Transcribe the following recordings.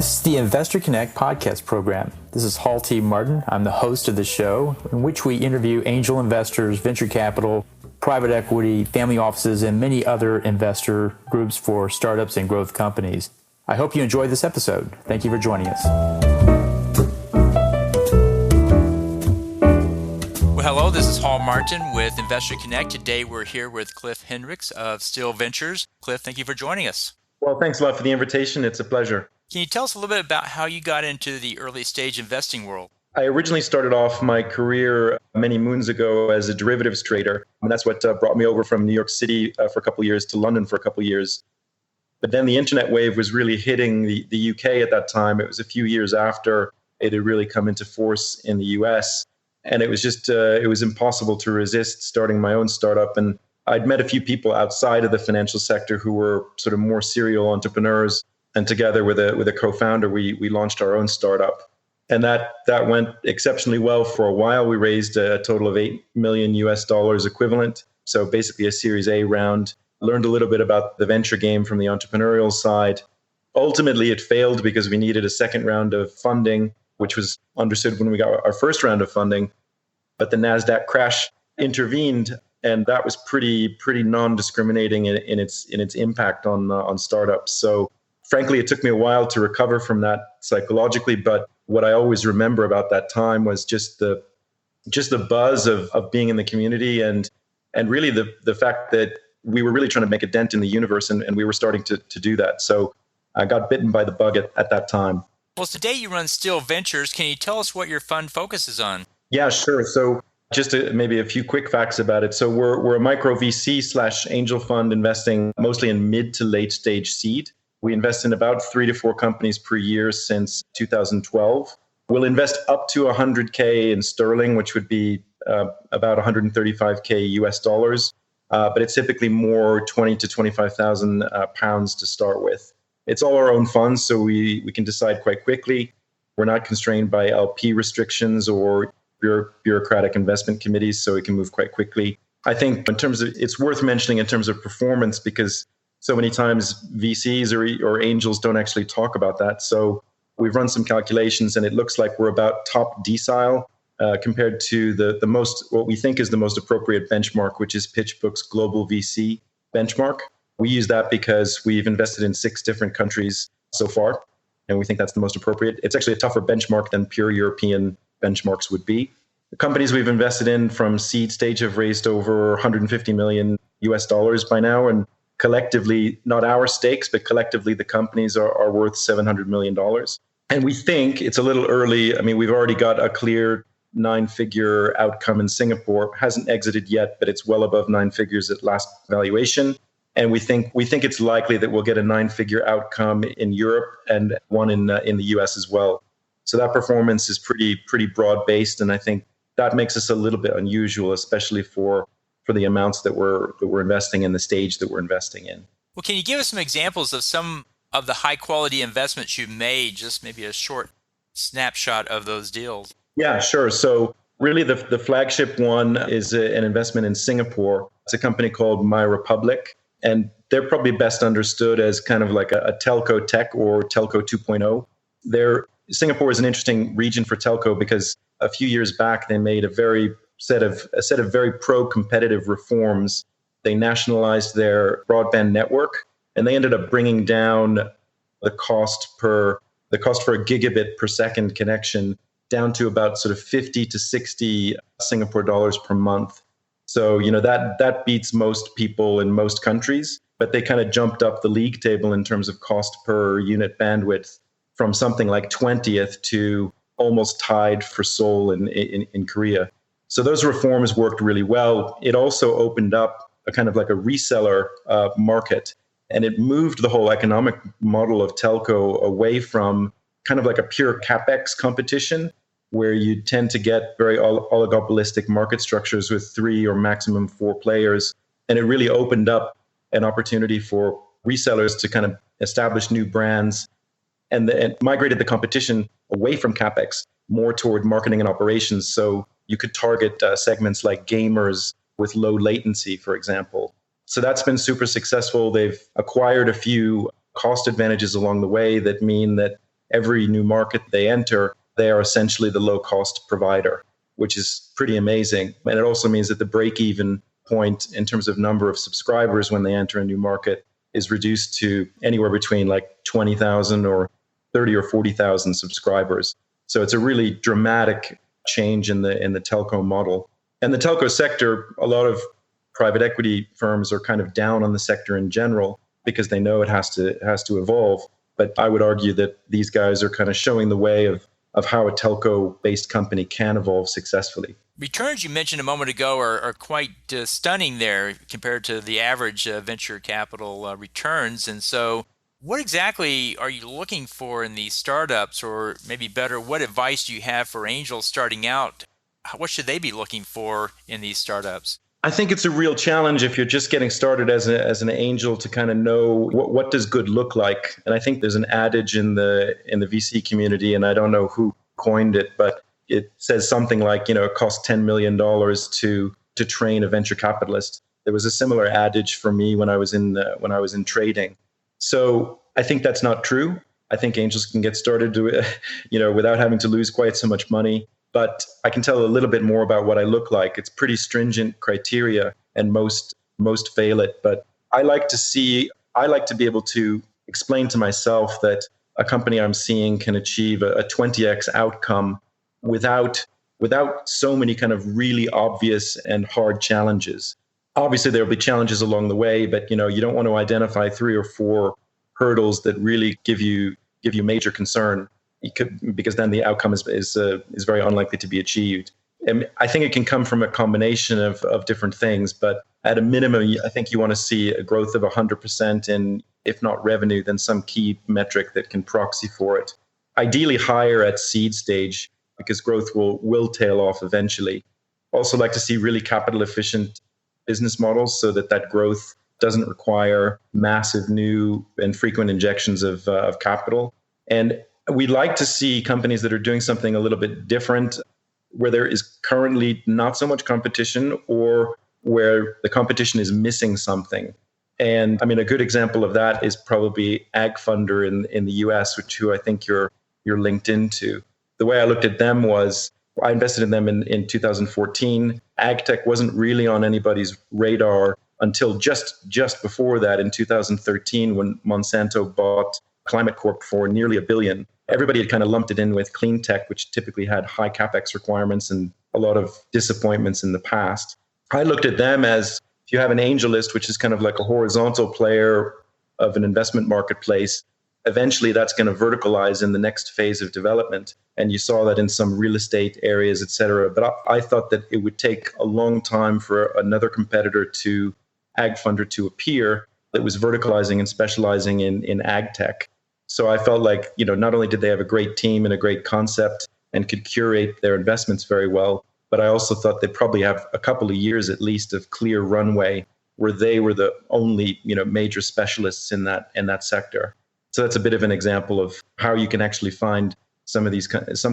This is the Investor Connect podcast program. This is Hall T. Martin. I'm the host of the show, in which we interview angel investors, venture capital, private equity, family offices, and many other investor groups for startups and growth companies. I hope you enjoyed this episode. Thank you for joining us. Well, hello, this is Hall Martin with Investor Connect. Today we're here with Cliff Hinrichs of Steele Ventures. Cliff, thank you for joining us. Well, thanks a lot for the invitation. It's a pleasure. Can you tell us a little bit about how you got into the early stage investing world? I originally started off my career many moons ago as a derivatives trader. And that's what brought me over from New York City for a couple of years to London for a couple of years. But then the internet wave was really hitting the UK at that time. It was a few years after it had really come into force in the US. And it was just, it was impossible to resist starting my own startup. And I'd met a few people outside of the financial sector who were sort of more serial entrepreneurs. And together with a co-founder, we launched our own startup. And that went exceptionally well for a while. We raised a total of $8 million equivalent. So basically a Series A round. Learned a little bit about the venture game from the entrepreneurial side. Ultimately, it failed because we needed a second round of funding, which was understood when we got our first round of funding. But the NASDAQ crash intervened, and that was pretty non-discriminating in its impact on startups. So frankly, it took me a while to recover from that psychologically, but what I always remember about that time was just the buzz of being in the community and really the fact that we were really trying to make a dent in the universe and we were starting to do that. So I got bitten by the bug at that time. Well, today you run Steele Ventures. Can you tell us what your fund focuses on? Yeah, sure. So just maybe a few quick facts about it. So we're a micro VC / angel fund investing mostly in mid to late stage seed. We invest in about 3 to 4 companies per year since 2012. We'll invest up to $100K in sterling, which would be about $135K US dollars. But it's typically more 20 to 25,000 pounds to start with. It's all our own funds, so we can decide quite quickly. We're not constrained by LP restrictions or bureaucratic investment committees, so we can move quite quickly. I think it's worth mentioning in terms of performance because so many times VCs or angels don't actually talk about that. So we've run some calculations and it looks like we're about top decile compared to the most, what we think is the most appropriate benchmark, which is PitchBook's global VC benchmark. We use that because we've invested in 6 different countries so far, and we think that's the most appropriate. It's actually a tougher benchmark than pure European benchmarks would be. The companies we've invested in from seed stage have raised over 150 million US dollars by now, and collectively, not our stakes, but collectively the companies are worth $700 million. And we think it's a little early. I mean, we've already got a clear 9-figure outcome in Singapore. Hasn't exited yet, but it's well above 9 figures at last valuation. And we think it's likely that we'll get a 9-figure outcome in Europe and one in the US as well. So that performance is pretty broad-based, and I think that makes us a little bit unusual, especially for the amounts that we're investing in, the stage that we're investing in. Well, can you give us some examples of some of the high quality investments you've made, just maybe a short snapshot of those deals? Yeah, sure. So really the flagship one is an investment in Singapore. It's a company called MyRepublic, and they're probably best understood as kind of like a telco tech or telco 2.0. Singapore is an interesting region for telco because a few years back they made a set of very pro-competitive reforms. They nationalized their broadband network, and they ended up bringing down the cost for a gigabit per second connection down to about sort of 50 to 60 Singapore dollars per month. So, that beats most people in most countries, but they kind of jumped up the league table in terms of cost per unit bandwidth from something like 20th to almost tied for Seoul in Korea. So those reforms worked really well. It also opened up a kind of like a reseller market, and it moved the whole economic model of telco away from kind of like a pure CapEx competition, where you tend to get very oligopolistic market structures with 3 or maximum 4 players. And it really opened up an opportunity for resellers to kind of establish new brands and migrated the competition away from CapEx more toward marketing and operations. So you could target segments like gamers with low latency, for example. So that's been super successful. They've acquired a few cost advantages along the way that mean that every new market they enter, they are essentially the low-cost provider, which is pretty amazing. And it also means that the break-even point in terms of number of subscribers when they enter a new market is reduced to anywhere between like 20,000 or 30 or 40,000 subscribers. So it's a really dramatic change in the telco model. And the telco sector, a lot of private equity firms are kind of down on the sector in general because they know it has to evolve. But I would argue that these guys are kind of showing the way of how a telco-based company can evolve successfully. Returns you mentioned a moment ago are quite stunning there compared to the average venture capital returns. And so what exactly are you looking for in these startups, or maybe better, what advice do you have for angels starting out? What should they be looking for in these startups? I think it's a real challenge if you're just getting started as an angel to kind of know what does good look like. And I think there's an adage in the VC community, and I don't know who coined it, but it says something like, it costs $10 million to train a venture capitalist. There was a similar adage for me when I was in trading. So I think that's not true. I think angels can get started without having to lose quite so much money. But I can tell a little bit more about what I look like. It's pretty stringent criteria, and most fail it. But I like to be able to explain to myself that a company I'm seeing can achieve a 20x outcome without so many kind of really obvious and hard challenges. Obviously, there will be challenges along the way, but you don't want to identify 3 or 4 hurdles that really give you major concern. Because then the outcome is very unlikely to be achieved. And I think it can come from a combination of different things, but at a minimum, I think you want to see a growth of 100% in, if not revenue, then some key metric that can proxy for it. Ideally higher at seed stage, because growth will tail off eventually. Also like to see really capital efficient business models so that growth doesn't require massive new and frequent injections of capital. And we'd like to see companies that are doing something a little bit different, where there is currently not so much competition, or where the competition is missing something. And I mean, a good example of that is probably AgFunder in the US, who I think you're linked into. The way I looked at them was I invested in them in 2014. AgTech wasn't really on anybody's radar until just before that in 2013, when Monsanto bought Climate Corp for nearly $1 billion. Everybody had kind of lumped it in with clean tech, which typically had high capex requirements and a lot of disappointments in the past. I looked at them as, if you have an angel list, which is kind of like a horizontal player of an investment marketplace, eventually that's going to verticalize in the next phase of development. And you saw that in some real estate areas, et cetera. But I thought that it would take a long time for another competitor to AgFunder to appear that was verticalizing and specializing in ag tech. So I felt like, not only did they have a great team and a great concept and could curate their investments very well, but I also thought they probably have a couple of years at least of clear runway where they were the only, major specialists in that sector. So that's a bit of an example of how you can actually find some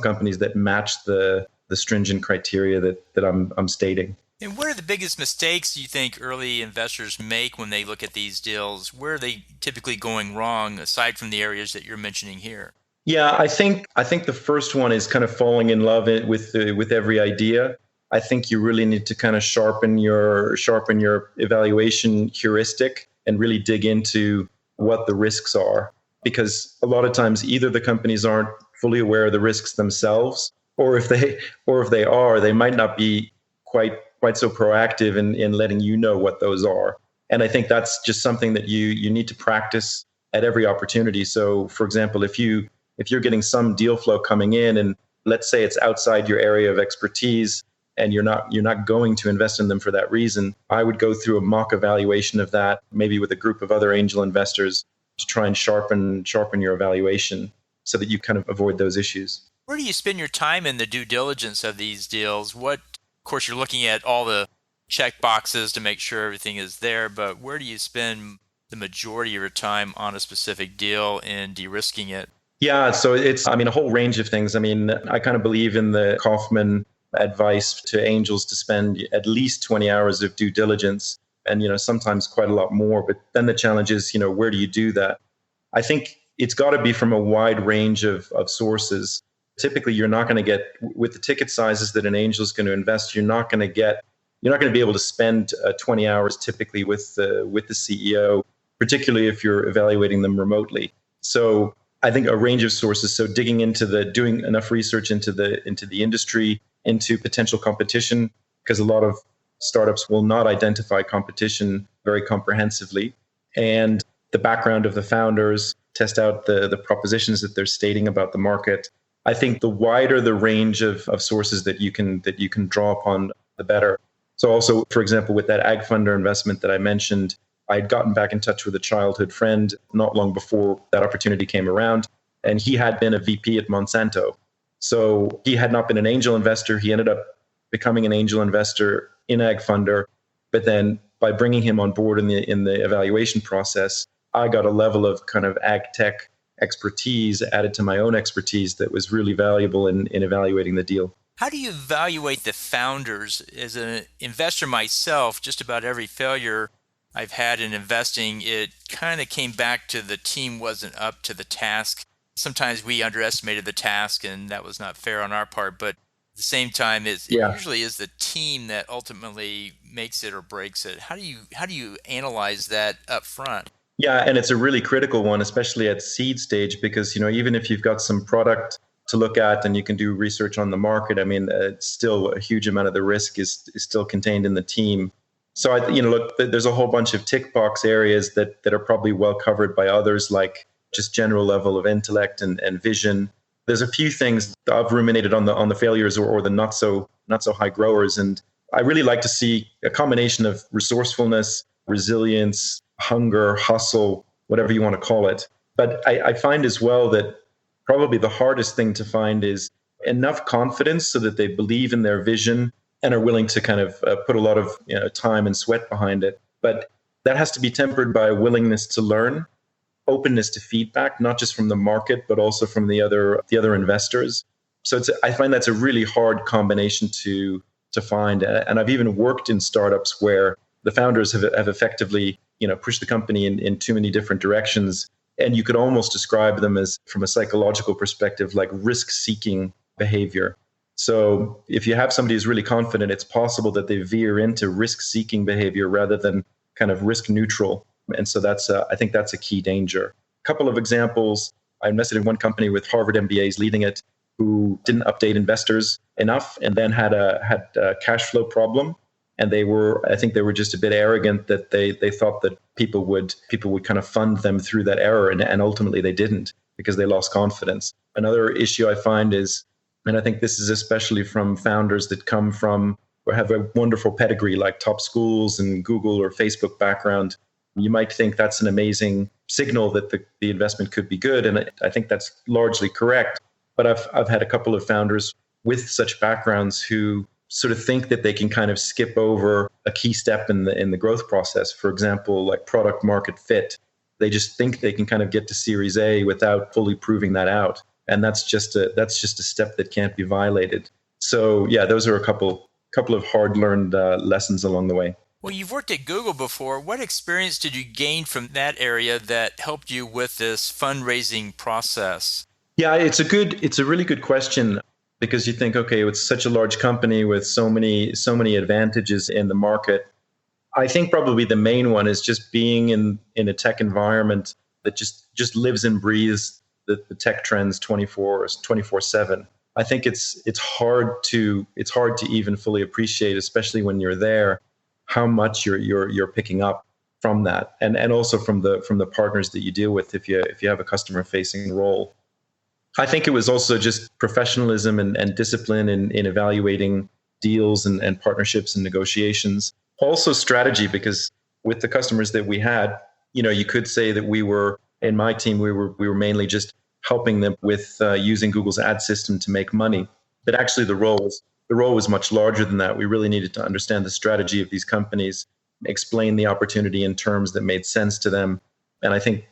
companies that match the stringent criteria that I'm stating. And what are the biggest mistakes you think early investors make when they look at these deals? Where are they typically going wrong, aside from the areas that you're mentioning here? Yeah, I think the first one is kind of falling in love with every idea. I think you really need to kind of sharpen your evaluation heuristic and really dig into what the risks are, because a lot of times either the companies aren't fully aware of the risks themselves, or if they are, they might not be quite so proactive in letting you know what those are. And I think that's just something that you need to practice at every opportunity. So for example, if you're getting some deal flow coming in, and let's say it's outside your area of expertise and you're not going to invest in them for that reason, I would go through a mock evaluation of that, maybe with a group of other angel investors, to try and sharpen your evaluation so that you kind of avoid those issues. Where do you spend your time in the due diligence of these deals? Of course, you're looking at all the check boxes to make sure everything is there, but where do you spend the majority of your time on a specific deal and de-risking it? Yeah, so it's, a whole range of things. I kind of believe in the Kaufman advice to angels to spend at least 20 hours of due diligence, and, sometimes quite a lot more. But then the challenge is, where do you do that? I think it's got to be from a wide range of sources. Typically, you're not going to get, with the ticket sizes that an angel is going to invest, you're not going to be able to spend 20 hours typically with the CEO, particularly if you're evaluating them remotely. So I think a range of sources. So doing enough research into the industry, into potential competition, because a lot of startups will not identify competition very comprehensively, and the background of the founders, test out the propositions that they're stating about the market. I think the wider the range of sources that you can draw upon, the better. So also, for example, with that AgFunder investment that I mentioned, I'd gotten back in touch with a childhood friend not long before that opportunity came around, and he had been a VP at Monsanto. So he had not been an angel investor. He ended up becoming an angel investor in AgFunder, but then by bringing him on board in the evaluation process, I got a level of kind of ag tech expertise added to my own expertise that was really valuable in evaluating the deal. How do you evaluate the founders? As an investor myself, just about every failure I've had in investing, it kind of came back to the team wasn't up to the task. Sometimes we underestimated the task, and that was not fair on our part. But at the same time, it usually is the team that ultimately makes it or breaks it. How do you analyze that up front? Yeah, and it's a really critical one, especially at seed stage, because even if you've got some product to look at and you can do research on the market, I mean, still a huge amount of the risk is still contained in the team. So look, there's a whole bunch of tick box areas that are probably well covered by others, like just general level of intellect and vision. There's a few things that I've ruminated on the failures or the not so high growers, and I really like to see a combination of resourcefulness, resilience, hunger, hustle, whatever you want to call it. But I find as well that probably the hardest thing to find is enough confidence so that they believe in their vision and are willing to kind of put a lot of time and sweat behind it. But that has to be tempered by a willingness to learn, openness to feedback, not just from the market, but also from the other investors. So I find that's a really hard combination to find. And I've even worked in startups where the founders have effectively pushed the company in too many different directions. And you could almost describe them as, from a psychological perspective, like risk-seeking behavior. So if you have somebody who's really confident, it's possible that they veer into risk-seeking behavior rather than kind of risk-neutral. And so I think that's a key danger. A couple of examples. I invested in one company with Harvard MBAs leading it, who didn't update investors enough and then had a cash flow problem. And I think they were just a bit arrogant that they thought that people would kind of fund them through that error. And ultimately they didn't, because they lost confidence. Another issue I find is, and I think this is especially from founders that come from or have a wonderful pedigree like top schools and Google or Facebook background, you might think that's an amazing signal that the investment could be good. And I think that's largely correct. But I've had a couple of founders with such backgrounds who sort of think that they can kind of skip over a key step in the growth process. For example, like product market fit. They just think they can kind of get to Series A without fully proving that out. And that's just a step that can't be violated. So yeah, those are a couple of hard-learned lessons along the way. Well, you've worked at Google before. What experience did you gain from that area that helped you with this fundraising process? Yeah, it's a really good question, because you think, okay, it's such a large company with so many advantages in the market. I think probably the main one is just being in a tech environment that just lives and breathes the tech trends 24/7. I think it's hard to even fully appreciate, especially when you're there, how much you're picking up from that, and also from the partners that you deal with if you have a customer facing role. I think it was also just professionalism and discipline in evaluating deals and partnerships and negotiations. Also strategy, because with the customers that we had, you could say that in my team, we were mainly just helping them with using Google's ad system to make money. But actually the role was much larger than that. We really needed to understand the strategy of these companies, explain the opportunity in terms that made sense to them. And I think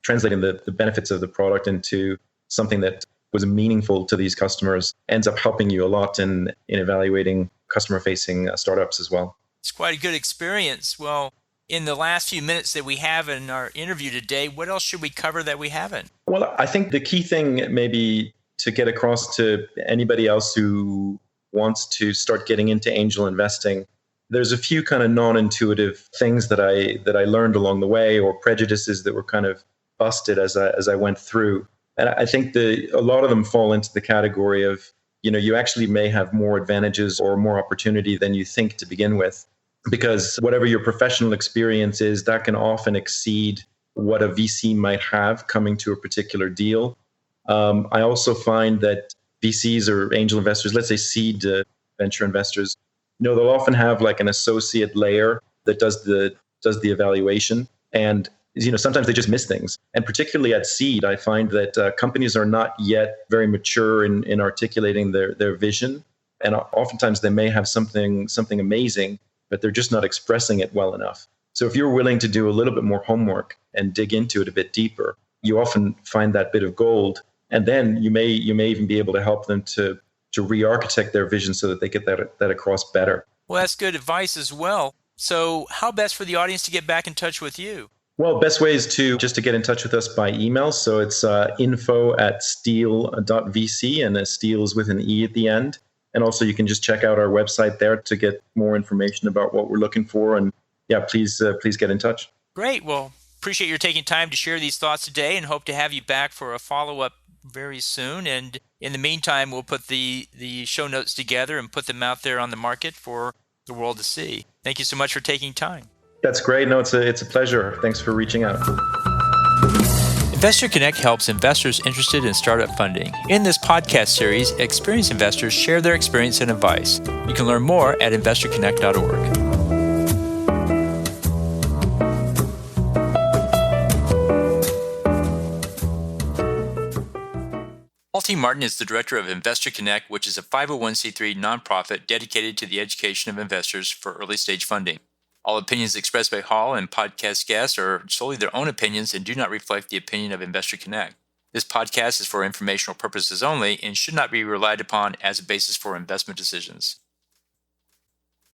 translating the benefits of the product into something that was meaningful to these customers ends up helping you a lot in evaluating customer-facing startups as well. It's quite a good experience. Well, In the last few minutes that we have in our interview today, what else should we cover that we haven't? Well, I think the key thing maybe to get across to anybody else who wants to start getting into angel investing, there's a few kind of non-intuitive things that I learned along the way, or prejudices that were kind of busted as I went through. And I think a lot of them fall into the category of, you actually may have more advantages or more opportunity than you think to begin with, because whatever your professional experience is, that can often exceed what a VC might have coming to a particular deal. I also find that VCs or angel investors, let's say seed venture investors, they'll often have like an associate layer that does the evaluation, and sometimes they just miss things. And particularly at seed, I find that companies are not yet very mature in articulating their vision, and oftentimes they may have something amazing, but they're just not expressing it well enough. So if you're willing to do a little bit more homework and dig into it a bit deeper, you often find that bit of gold. And then you may even be able to help them to re-architect their vision so that they get that across better. Well, that's good advice as well. So how best for the audience to get back in touch with you? Well, best way is to get in touch with us by email. So it's info@steele.vc, and Steele is with an E at the end. And also you can just check out our website there to get more information about what we're looking for. And yeah, please get in touch. Great. Well, appreciate your taking time to share these thoughts today, and hope to have you back for a follow-up very soon. And in the meantime, we'll put the show notes together and put them out there on the market for the world to see. Thank you so much for taking time. That's great. No, it's a pleasure. Thanks for reaching out. Investor Connect helps investors interested in startup funding. In this podcast series, experienced investors share their experience and advice. You can learn more at investorconnect.org. Paul T. Martin is the director of Investor Connect, which is a 501c3 nonprofit dedicated to the education of investors for early stage funding. All opinions expressed by Hall and podcast guests are solely their own opinions and do not reflect the opinion of Investor Connect. This podcast is for informational purposes only and should not be relied upon as a basis for investment decisions.